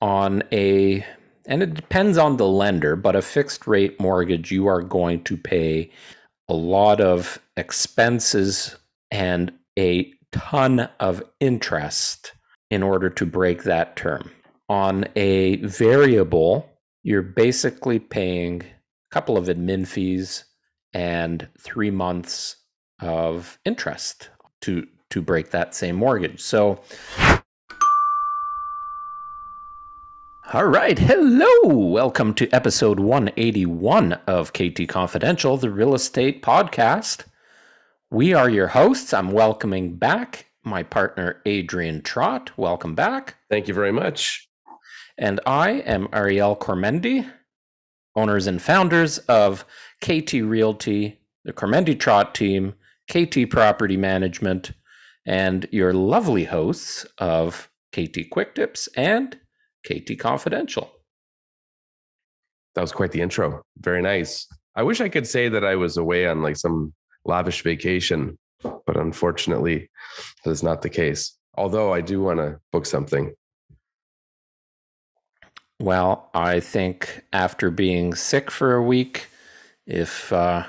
and it depends on the lender, but a fixed rate mortgage, you are going to pay a lot of expenses and a ton of interest in order to break that term. On a variable, you're basically paying a couple of admin fees and 3 months of interest to break that same mortgage. So, all right. Hello. Welcome to episode 181 of KT Confidential, the real estate podcast. We are your hosts. I'm welcoming back my partner, Adrian Trott. Welcome back. Thank you very much. And I am Ariel Kormendy, owners and founders of KT Realty, the Kormendy Trott team, KT Property Management, and your lovely hosts of KT Quick Tips and KT Confidential. That was quite the intro. Very nice. I wish I could say that I was away on like some lavish vacation, but unfortunately, that is not the case. Although I do want to book something. Well, I think after being sick for a week, if you're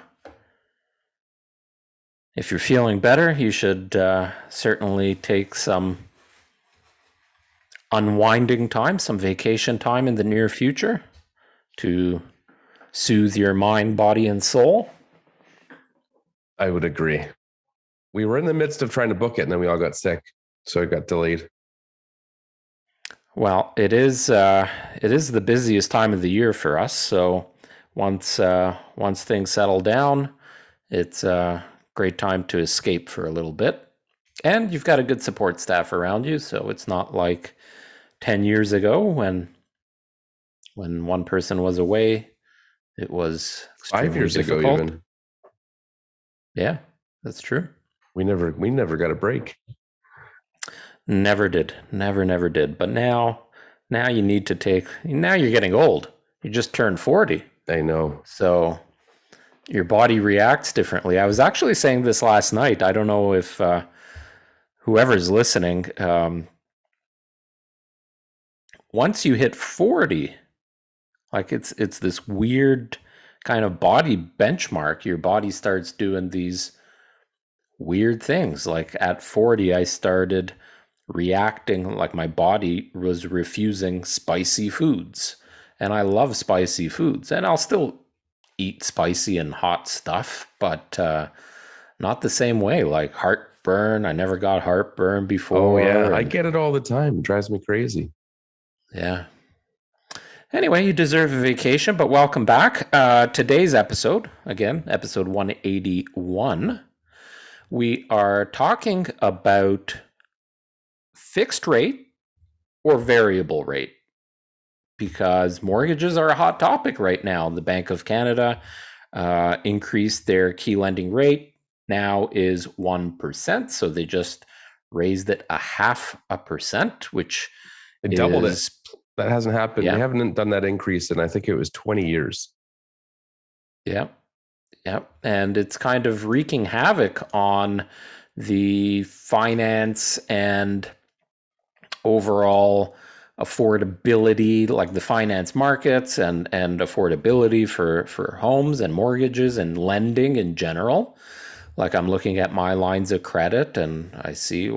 feeling better, you should certainly take some unwinding time, some vacation time in the near future to soothe your mind, body, and soul. I would agree. We were in the midst of trying to book it, and then we all got sick, so it got delayed. Well, it is the busiest time of the year for us. So once things settle down, it's a great time to escape for a little bit. And you've got a good support staff around you, so it's not like 10 years ago when one person was away. It was 5 years difficult. ago even. Yeah, that's true. We never got a break. Never did. Never did. But now you need to take, now you're getting old. You just turned 40. I know. So your body reacts differently. I was actually saying this last night. I don't know if whoever's listening, once you hit 40, like it's this weird kind of body benchmark. Your body starts doing these weird things. Like at 40, I started reacting, like my body was refusing spicy foods. And I love spicy foods. And I'll still eat spicy and hot stuff, but not the same way. Like heartburn. I never got heartburn before. Oh, yeah. I get it all the time. It drives me crazy. Yeah. Anyway, you deserve a vacation, but welcome back. Today's episode, again, episode 181, we are talking about fixed rate or variable rate because mortgages are a hot topic right now. The Bank of Canada increased their key lending rate, now is 1%. So they just raised it 0.5%, which it doubled it. That hasn't happened. Yeah. We haven't done that increase in, I think it was 20 years. Yeah. And it's kind of wreaking havoc on the finance and overall affordability, like the finance markets and affordability for homes and mortgages and lending in general. Like I'm looking at my lines of credit and I see,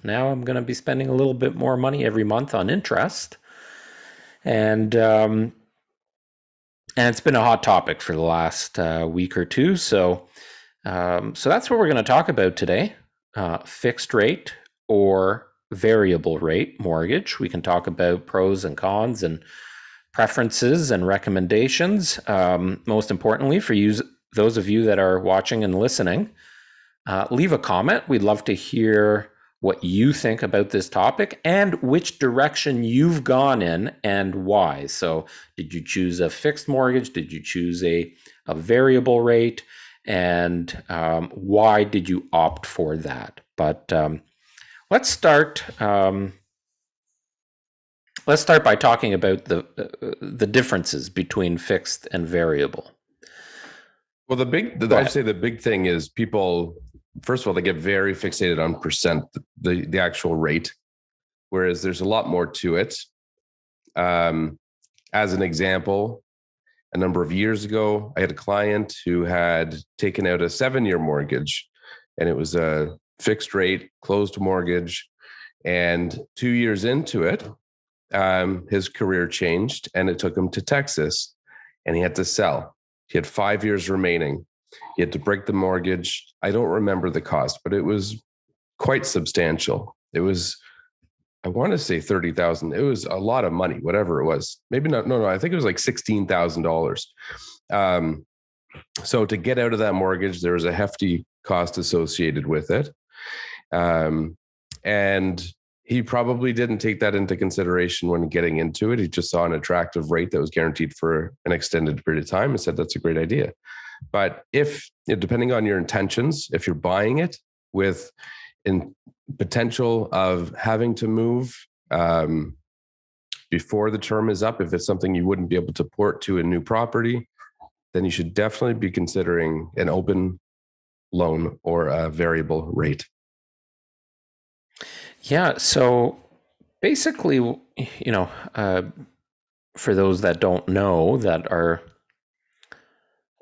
now I'm going to be spending a little bit more money every month on interest. And it's been a hot topic for the last week or two. So that's what we're going to talk about today. Fixed rate or variable rate mortgage. We can talk about pros and cons and preferences and recommendations. Most importantly, for you, those of you that are watching and listening, leave a comment. We'd love to hear what you think about this topic and which direction you've gone in and why. So did you choose a fixed mortgage? Did you choose a variable rate? And why did you opt for that? But let's start by talking about the differences between fixed and variable. Well, I'd say the big thing is people, first of all, they get very fixated on percent, the actual rate, whereas there's a lot more to it. As an example, a number of years ago, I had a client who had taken out a 7-year mortgage, and it was a fixed rate, closed mortgage. And 2 years into it, his career changed, and it took him to Texas, and he had to sell. He had 5 years remaining. He had to break the mortgage. I don't remember the cost, but it was quite substantial. It was, I want to say 30,000. It was a lot of money, whatever it was. Maybe not. No, I think it was like $16,000. So to get out of that mortgage, there was a hefty cost associated with it. And he probably didn't take that into consideration when getting into it. He just saw an attractive rate that was guaranteed for an extended period of time and said, that's a great idea. But if, depending on your intentions, if you're buying it with in potential of having to move before the term is up, if it's something you wouldn't be able to port to a new property, then you should definitely be considering an open loan or a variable rate. Yeah. So basically, for those that don't know, that are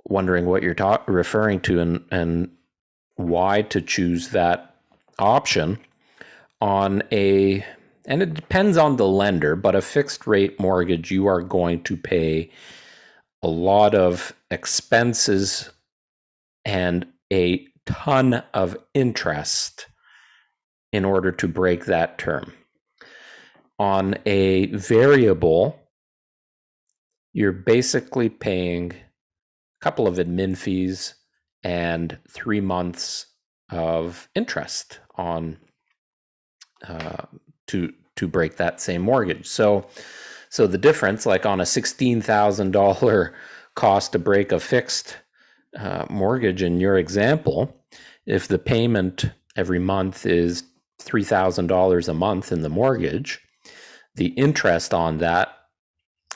wondering what you're referring to and why to choose that option on and it depends on the lender, but a fixed rate mortgage, you are going to pay a lot of expenses and a ton of interest in order to break that term. On a variable, you're basically paying a couple of admin fees and 3 months of interest on to break that same mortgage. So the difference, like on a $16,000 cost to break a fixed mortgage in your example, if the payment every month is $3,000 a month in the mortgage, the interest on that,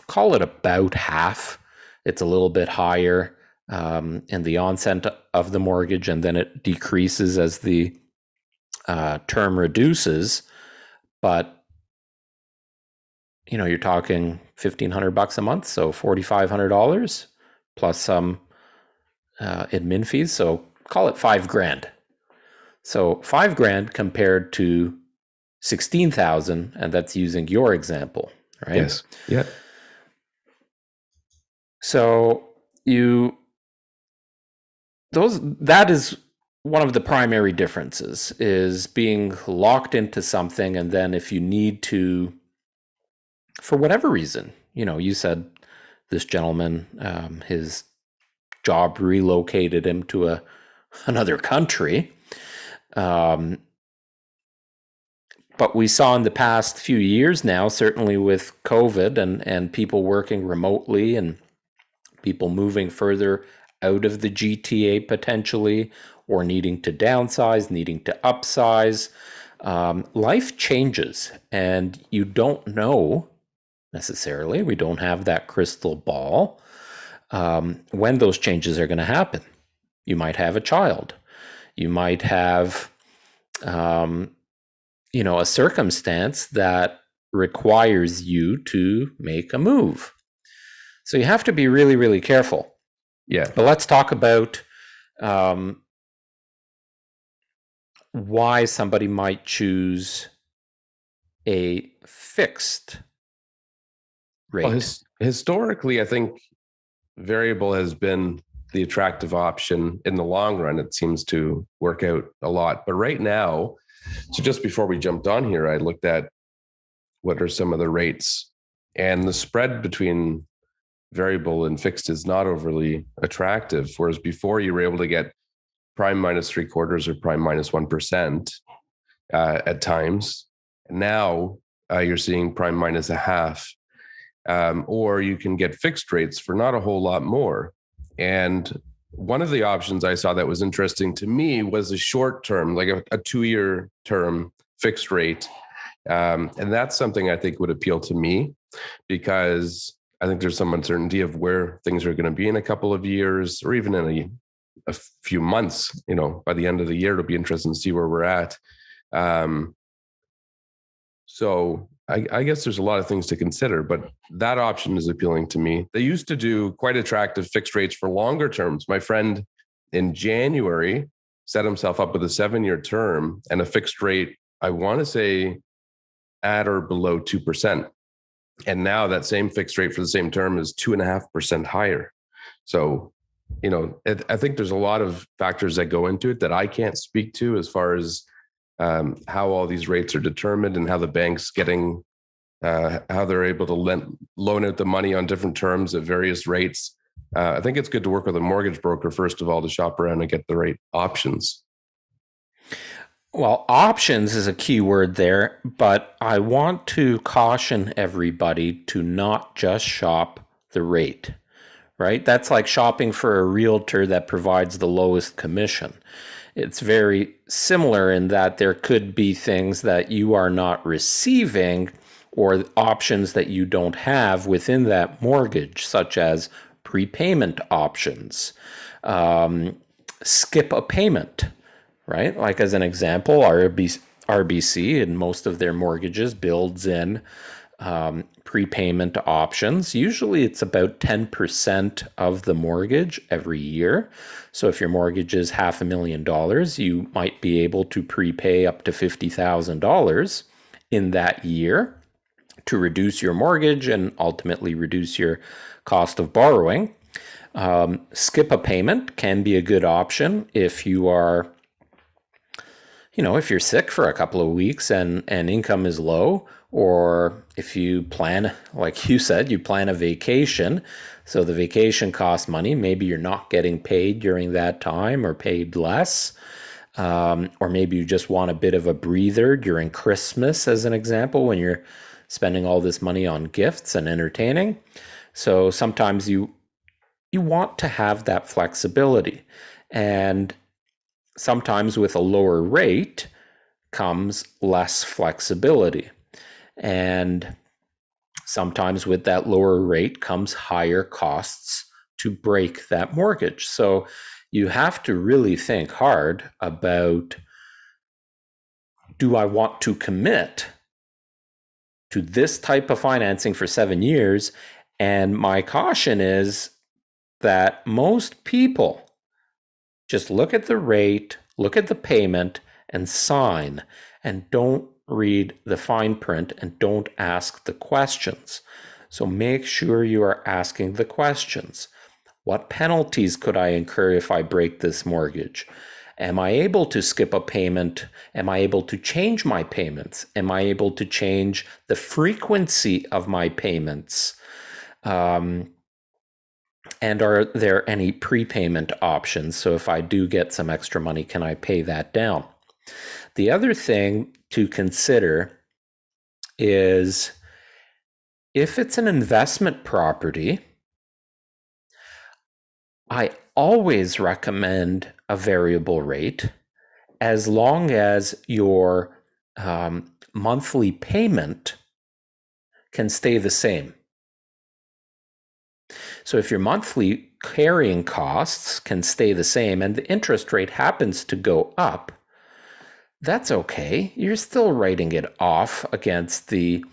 call it about half. It's a little bit higher in the onset of the mortgage, and then it decreases as the term reduces. But you're talking $1,500 a month, so $4,500 plus some admin fees. So call it $5,000. So $5,000 compared to 16,000, and that's using your example, right? Yes. Yeah. So that is one of the primary differences, is being locked into something, and then if you need to, for whatever reason, you said this gentleman, his job relocated him to another country. But we saw in the past few years now, certainly with COVID and people working remotely and people moving further out of the GTA potentially, or needing to downsize, needing to upsize, life changes, and you don't know necessarily. We don't have that crystal ball when those changes are going to happen. You might have a child. You might have, a circumstance that requires you to make a move. So you have to be really, really careful. Yeah. But let's talk about why somebody might choose a fixed rate. Well, historically, I think variable has been the attractive option in the long run. It seems to work out a lot. But right now, so just before we jumped on here, I looked at what are some of the rates, and the spread between variable and fixed is not overly attractive. Whereas before, you were able to get prime minus 3/4 or prime minus 1% at times. And now you're seeing prime minus a half, or you can get fixed rates for not a whole lot more. And one of the options I saw that was interesting to me was a short term, like a 2-year term fixed rate. And that's something I think would appeal to me, because I think there's some uncertainty of where things are going to be in a couple of years, or even in a few months. By the end of the year, it'll be interesting to see where we're at. So I guess there's a lot of things to consider, but that option is appealing to me. They used to do quite attractive fixed rates for longer terms. My friend in January set himself up with a 7-year term and a fixed rate, I want to say at or below 2%. And now that same fixed rate for the same term is 2.5% higher. So, I think there's a lot of factors that go into it that I can't speak to as far as how all these rates are determined and how the bank's getting, how they're able to loan out the money on different terms at various rates. I think it's good to work with a mortgage broker, first of all, to shop around and get the right options. Well, options is a key word there, but I want to caution everybody to not just shop the rate, right? That's like shopping for a realtor that provides the lowest commission. It's very similar in that there could be things that you are not receiving or options that you don't have within that mortgage, such as prepayment options, skip a payment, right? Like as an example, RBC in most of their mortgages builds in prepayment options. Usually it's about 10% of the mortgage every year. So if your mortgage is $500,000, you might be able to prepay up to $50,000 in that year to reduce your mortgage and ultimately reduce your cost of borrowing. Skip a payment can be a good option if you are, if you're sick for a couple of weeks and income is low, or if you plan, like you said, you plan a vacation, so the vacation costs money. Maybe you're not getting paid during that time or paid less. Or maybe you just want a bit of a breather during Christmas, as an example, when you're spending all this money on gifts and entertaining. So sometimes you want to have that flexibility. And sometimes with a lower rate comes less flexibility. And sometimes with that lower rate comes higher costs to break that mortgage. So you have to really think hard about, do I want to commit to this type of financing for 7 years? And my caution is that most people just look at the rate, look at the payment, and sign, and don't read the fine print and don't ask the questions. So make sure you are asking the questions. What penalties could I incur if I break this mortgage? Am I able to skip a payment? Am I able to change my payments? Am I able to change the frequency of my payments? And are there any prepayment options? So if I do get some extra money, can I pay that down? The other thing to consider is, if it's an investment property, I always recommend a variable rate as long as your monthly payment can stay the same. So if your monthly carrying costs can stay the same and the interest rate happens to go up, that's okay. You're still writing it off against the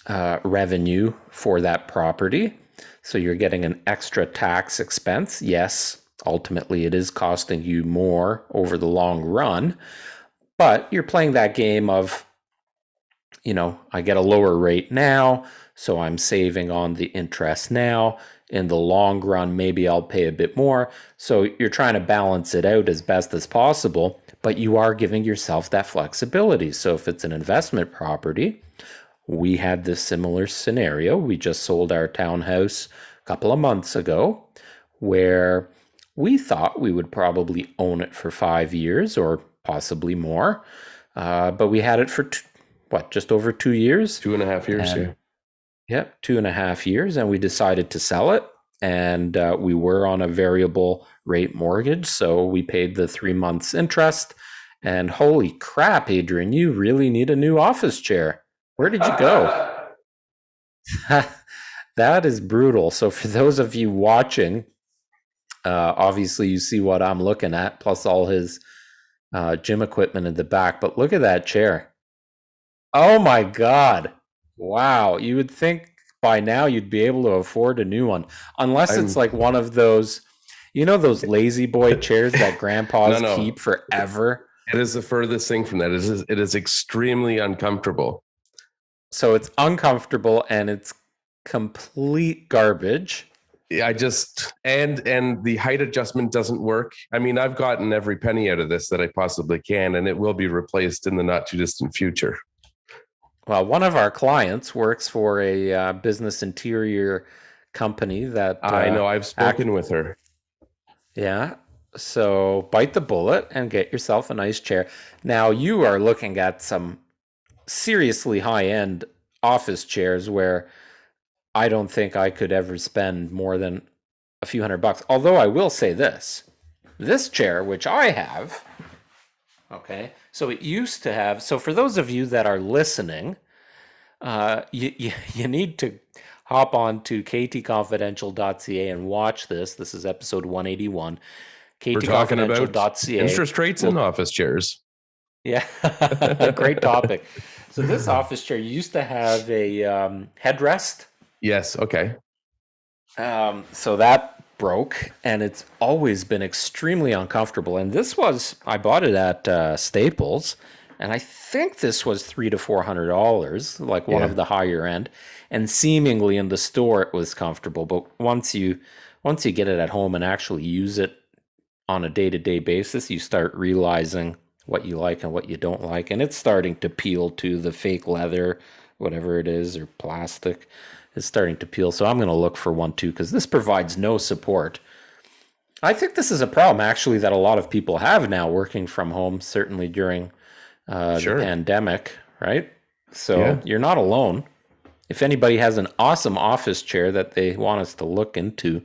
revenue for that property. So you're getting an extra tax expense. Yes, ultimately it is costing you more over the long run, but you're playing that game of, I get a lower rate now, so I'm saving on the interest now. In the long run, maybe I'll pay a bit more. So you're trying to balance it out as best as possible, but you are giving yourself that flexibility. So if it's an investment property, we had this similar scenario. We just sold our townhouse a couple of months ago, where we thought we would probably own it for 5 years or possibly more. But we had it for just over 2 years? 2.5 years, yeah. Yep, 2.5 years, and we decided to sell it. And we were on a variable rate mortgage, so we paid the 3 months interest. And holy crap, Adrian, you really need a new office chair. Where did you go? That is brutal. So for those of you watching, obviously you see what I'm looking at, plus all his gym equipment in the back. But look at that chair. Oh my God. Wow, you would think by now you'd be able to afford a new one, unless it's I'm like one of those, those lazy boy chairs that no, grandpas no. keep forever. It is the furthest thing from that. It is extremely uncomfortable. So it's uncomfortable and it's complete garbage. I just and the height adjustment doesn't work. I mean, I've gotten every penny out of this that I possibly can, and it will be replaced in the not too distant future. Well, one of our clients works for a business interior company that I know I've act, spoken with her. yeah. So bite the bullet and get yourself a nice chair. Now you are looking at some seriously high end office chairs where I don't think I could ever spend more than a few $100. Although I will say this chair, which I have, okay, so it used to have, so for those of you that are listening, you need to hop on to ktconfidential.ca and watch this. This is episode 181. We're talking about ktconfidential.ca. interest rates and Well, office chairs. yeah, great topic. So this office chair used to have a headrest. Yes. Okay. So that broke, and it's always been extremely uncomfortable. And I bought it at Staples, and I think this was $300 to $400, like one Yeah. of the higher end. And seemingly in the store it was comfortable, but once you get it at home and actually use it on a day-to-day basis, you start realizing what you like and what you don't like, and it's starting to peel to the fake leather, whatever it is, or plastic is starting to peel. So I'm going to look for one too, because this provides no support. I think this is a problem actually that a lot of people have now working from home, certainly during the Sure. pandemic, right? So Yeah. you're not alone. If anybody has an awesome office chair that they want us to look into,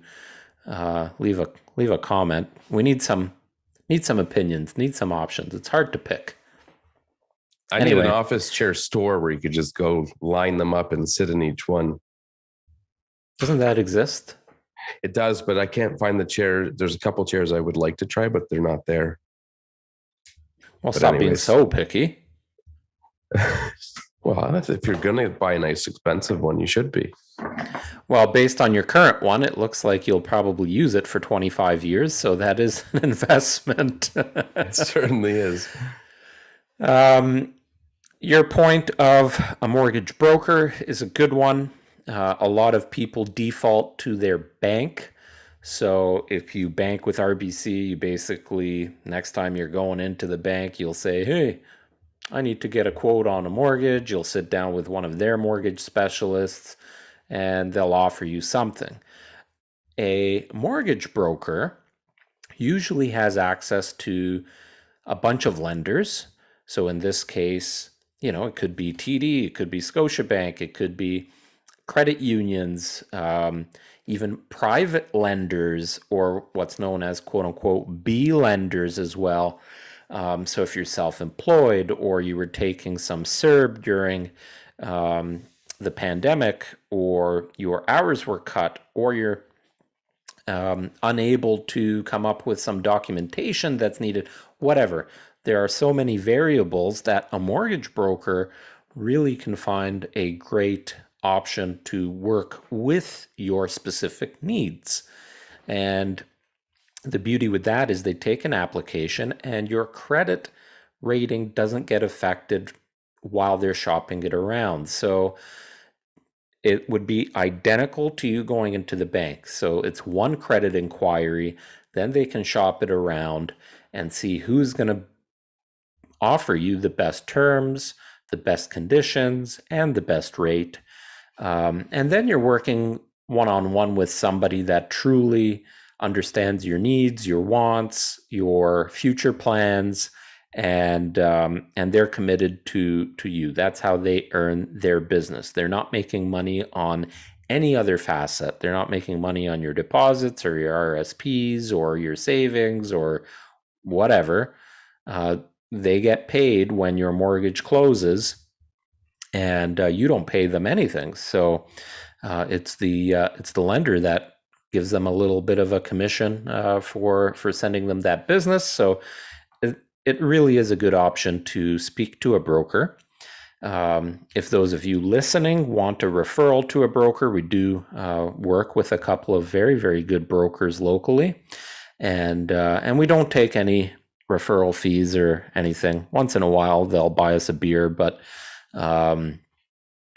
leave a comment. We need some opinions, need some options. It's hard to pick. I need an Anyway, office chair store where you could just go line them up and sit in each one. doesn't that exist? It does, but I can't find the chair. There's a couple chairs I would like to try, but they're not there. Well, But stop being anyways, so picky. well, if you're gonna buy a nice expensive one, you should be. Well, based on your current one, it looks like you'll probably use it for 25 years, so that is an investment. It certainly is. um, your point of a mortgage broker is a good one. A lot of people default to their bank. So if you bank with RBC, you basically, next time you're going into the bank, you'll say, hey, I need to get a quote on a mortgage. You'll sit down with one of their mortgage specialists and they'll offer you something. A mortgage broker usually has access to a bunch of lenders. So in this case, it could be TD, it could be Scotiabank, it could be credit unions, even private lenders, or what's known as quote unquote B lenders as well. So if you're self-employed or you were taking some CERB during the pandemic, or your hours were cut, or you're unable to come up with some documentation that's needed, whatever. There are so many variables that a mortgage broker really can find a great option to work with your specific needs. And the beauty with that is they take an application and your credit rating doesn't get affected while they're shopping it around. So it would be identical to you going into the bank. So it's one credit inquiry, then they can shop it around and see who's going to offer you the best terms, the best conditions, and the best rate. And then you're working one on one with somebody that truly understands your needs, your wants, your future plans, and they're committed to you. That's how they earn their business. They're not making money on any other facet. They're not making money on your deposits or your RSPs or your savings or whatever. They get paid when your mortgage closes, and you don't pay them anything. So it's the lender that gives them a little bit of a commission for sending them that business. So it really is a good option to speak to a broker. If those of you listening want a referral to a broker, we do work with a couple of very, very good brokers locally, and we don't take any referral fees or anything. Once in a while, they'll buy us a beer, but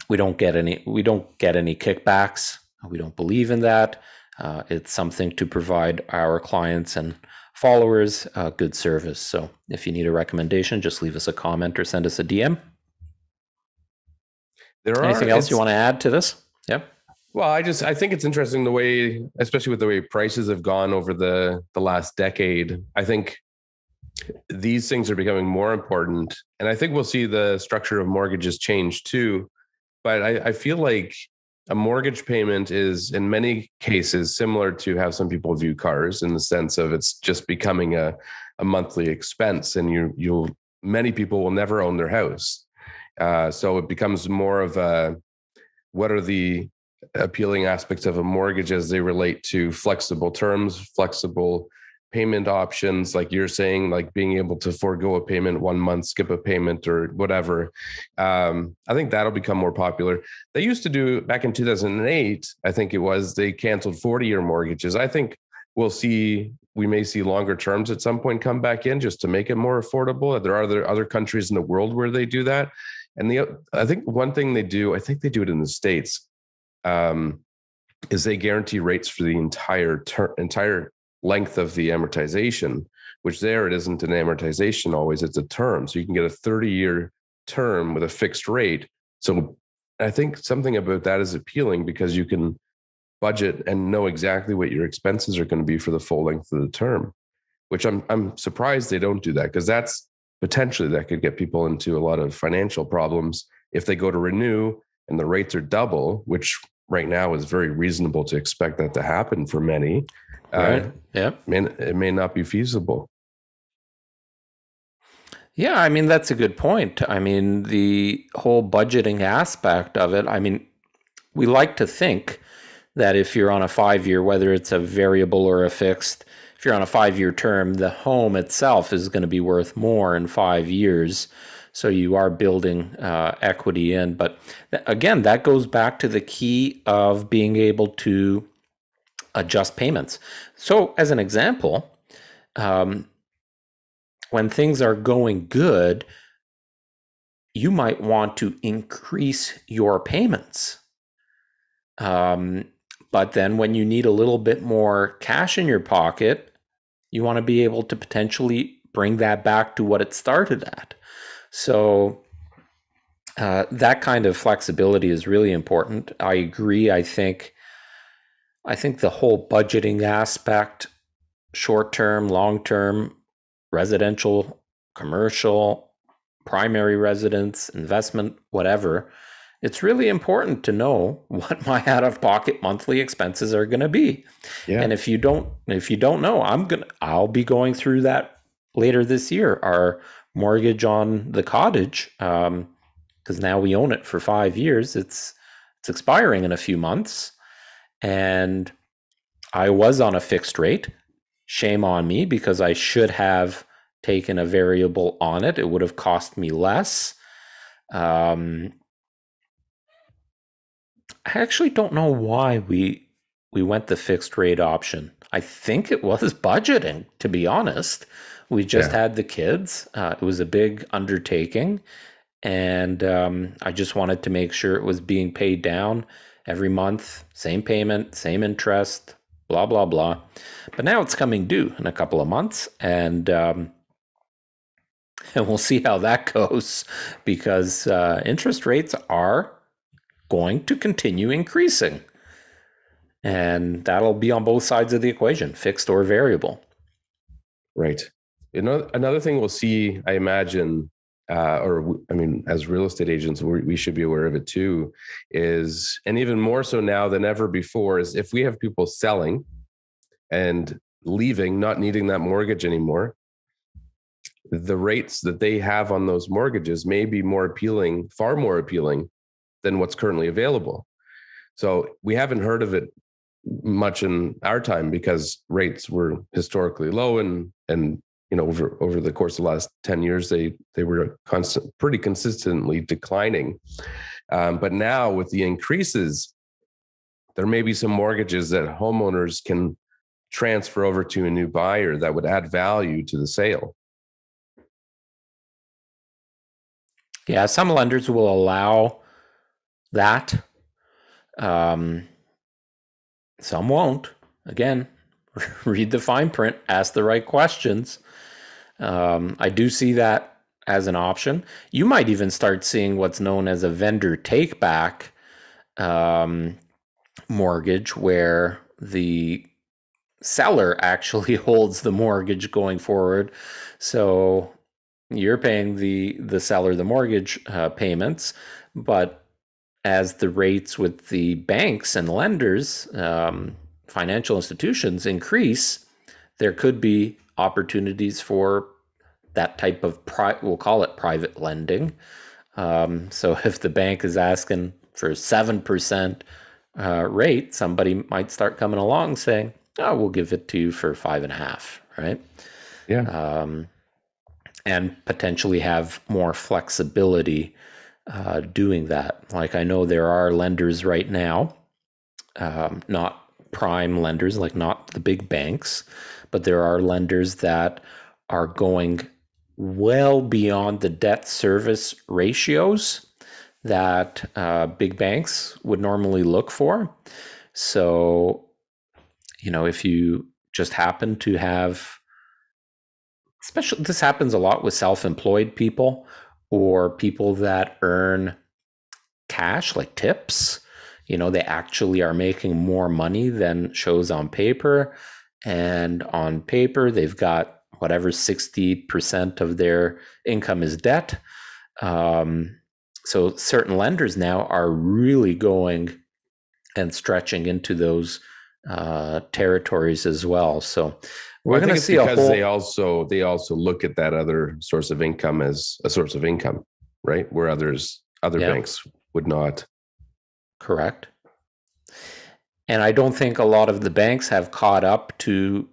we don't get any. We don't get any kickbacks. We don't believe in that. It's something to provide our clients and followers good service. So if you need a recommendation, just leave us a comment or send us a DM. Anything else you want to add to this? Yep. Well, I think it's interesting the way, especially with the way prices have gone over the last decade. I think these things are becoming more important, and I think we'll see the structure of mortgages change too. But I feel like a mortgage payment is in many cases similar to how some people view cars, in the sense of it's just becoming a monthly expense, and many people will never own their house. So it becomes more of what are the appealing aspects of a mortgage as they relate to flexible terms, flexible payment options, like you're saying, like being able to forego a payment 1 month, skip a payment or whatever. I think that'll become more popular. They used to do back in 2008, I think it was, they canceled 40-year mortgages. I think we may see longer terms at some point come back in just to make it more affordable. There are other countries in the world where they do that. And I think one thing they do, I think they do it in the States, is they guarantee rates for the entire length of the amortization, which there it isn't an amortization always, it's a term. So you can get a 30-year term with a fixed rate. So I think something about that is appealing because you can budget and know exactly what your expenses are going to be for the full length of the term, which I'm surprised they don't do that, because that's potentially that could get people into a lot of financial problems if they go to renew and the rates are double, which right now is very reasonable to expect that to happen for many. Right. Yeah. It may not be feasible. Yeah, I mean, that's a good point. I mean, the whole budgeting aspect of it, I mean, we like to think that if you're on a 5-year, whether it's a variable or a fixed, if you're on a 5-year term, the home itself is going to be worth more in 5 years. So you are building equity in. But again, that goes back to the key of being able to adjust payments. So as an example, when things are going good, you might want to increase your payments. But then when you need a little bit more cash in your pocket, you want to be able to potentially bring that back to what it started at. So that kind of flexibility is really important. I agree. I think the whole budgeting aspect, short-term, long-term, residential, commercial, primary residence, investment, whatever, it's really important to know what my out-of-pocket monthly expenses are going to be. Yeah. And if you don't know, I'll be going through that later this year. Our mortgage on the cottage, because now we own it for 5 years, it's expiring in a few months. And I was on a fixed rate. Shame on me, because I should have taken a variable on it. It would have cost me less. I actually don't know why we went the fixed rate option. I think it was budgeting, to be honest. We just had the kids. It was a big undertaking. And I just wanted to make sure it was being paid down every month, same payment, same interest, blah, blah, blah. But now it's coming due in a couple of months, and we'll see how that goes, because interest rates are going to continue increasing. And that'll be on both sides of the equation, fixed or variable. Right. Another thing we'll see, I imagine, as real estate agents, we should be aware of it too, is, and even more so now than ever before, is if we have people selling and leaving, not needing that mortgage anymore, the rates that they have on those mortgages may be more appealing, far more appealing than what's currently available. So we haven't heard of it much in our time because rates were historically low and over the course of the last 10 years, they were pretty consistently declining. But now with the increases, there may be some mortgages that homeowners can transfer over to a new buyer that would add value to the sale. Yeah, some lenders will allow that. Some won't. Again, read the fine print, ask the right questions. I do see that as an option. You might even start seeing what's known as a vendor takeback mortgage, where the seller actually holds the mortgage going forward. So you're paying the seller the mortgage payments, but as the rates with the banks and lenders, financial institutions increase, there could be opportunities for that type of, we'll call it private lending. So if the bank is asking for 7% rate, somebody might start coming along saying, "Oh, we'll give it to you for 5.5%," right? Yeah. And potentially have more flexibility doing that. Like, I know there are lenders right now, not prime lenders, like not the big banks, but there are lenders that are going well beyond the debt service ratios that big banks would normally look for. So, if you just happen to have, especially this happens a lot with self-employed people or people that earn cash, like tips, they actually are making more money than shows on paper. And on paper, they've got whatever 60% of their income is debt. So certain lenders now are really going and stretching into those territories as well. So we're going to see a whole. They also look at that other source of income as a source of income, right? Where other banks would not. Correct. And I don't think a lot of the banks have caught up to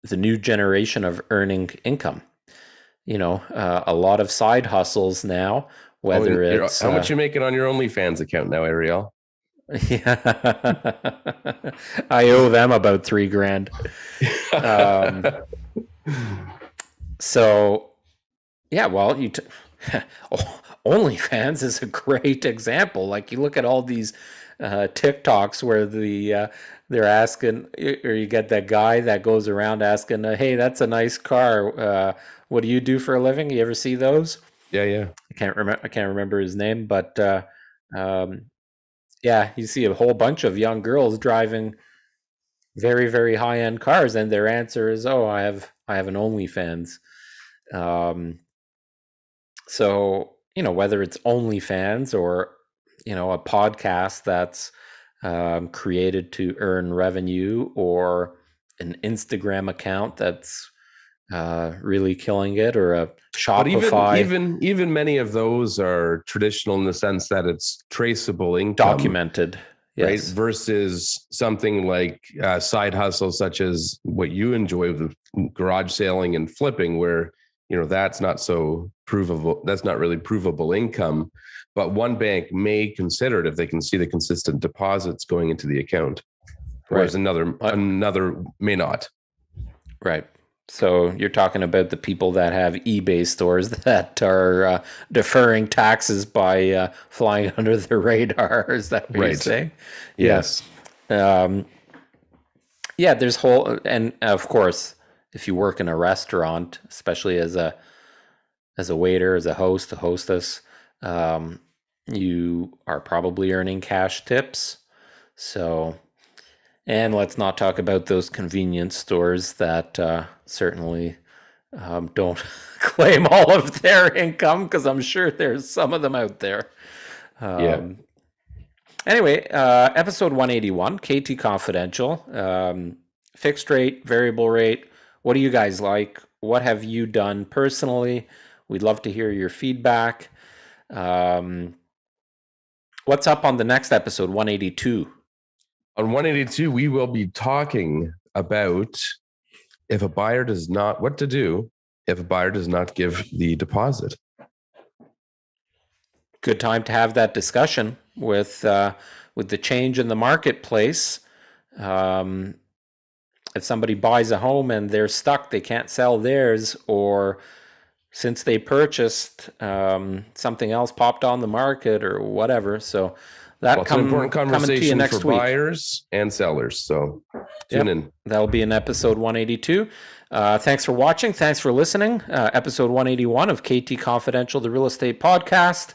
the new generation of earning income. A lot of side hustles now, whether it's... How much you making on your OnlyFans account now, Ariel? Yeah. I owe them about $3,000. So, yeah, well, OnlyFans is a great example. Like, you look at all these TikToks where they're asking, or you get that guy that goes around asking, "Hey, that's a nice car. What do you do for a living?" You ever see those? Yeah. I can't remember his name, but yeah, you see a whole bunch of young girls driving very, very high-end cars, and their answer is, "Oh, I have an OnlyFans." So, whether it's OnlyFans or, a podcast that's created to earn revenue, or an Instagram account that's really killing it, or a Shopify. But even many of those are traditional in the sense that it's traceable income. Documented. Yes. Right? Versus something like side hustles such as what you enjoy with garage selling and flipping, where that's not so provable. That's not really provable income, but one bank may consider it if they can see the consistent deposits going into the account, whereas another may not. Right. So you're talking about the people that have eBay stores that are deferring taxes by flying under the radar. Is that what you're saying? Yes. Yeah, there's whole, and of course, if you work in a restaurant, especially as a waiter, as a host, a hostess, you are probably earning cash tips. So, and let's not talk about those convenience stores that certainly don't claim all of their income, because I'm sure there's some of them out there. Anyway, episode 181, KT Confidential, fixed rate, variable rate. What do you guys like? What have you done personally? We'd love to hear your feedback. What's up on the next episode, 182? On 182, we will be talking about if a buyer does not, what to do if a buyer does not give the deposit? Good time to have that discussion with the change in the marketplace. If somebody buys a home and they're stuck, they can't sell theirs, or since they purchased, something else popped on the market or whatever. So that It's an important conversation next for week. Buyers and sellers. So tune in. That'll be in episode 182. Thanks for watching. Thanks for listening. Episode 181 of KT Confidential, the real estate podcast.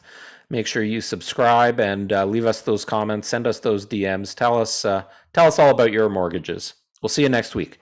Make sure you subscribe and leave us those comments. Send us those DMs. Tell us all about your mortgages. We'll see you next week.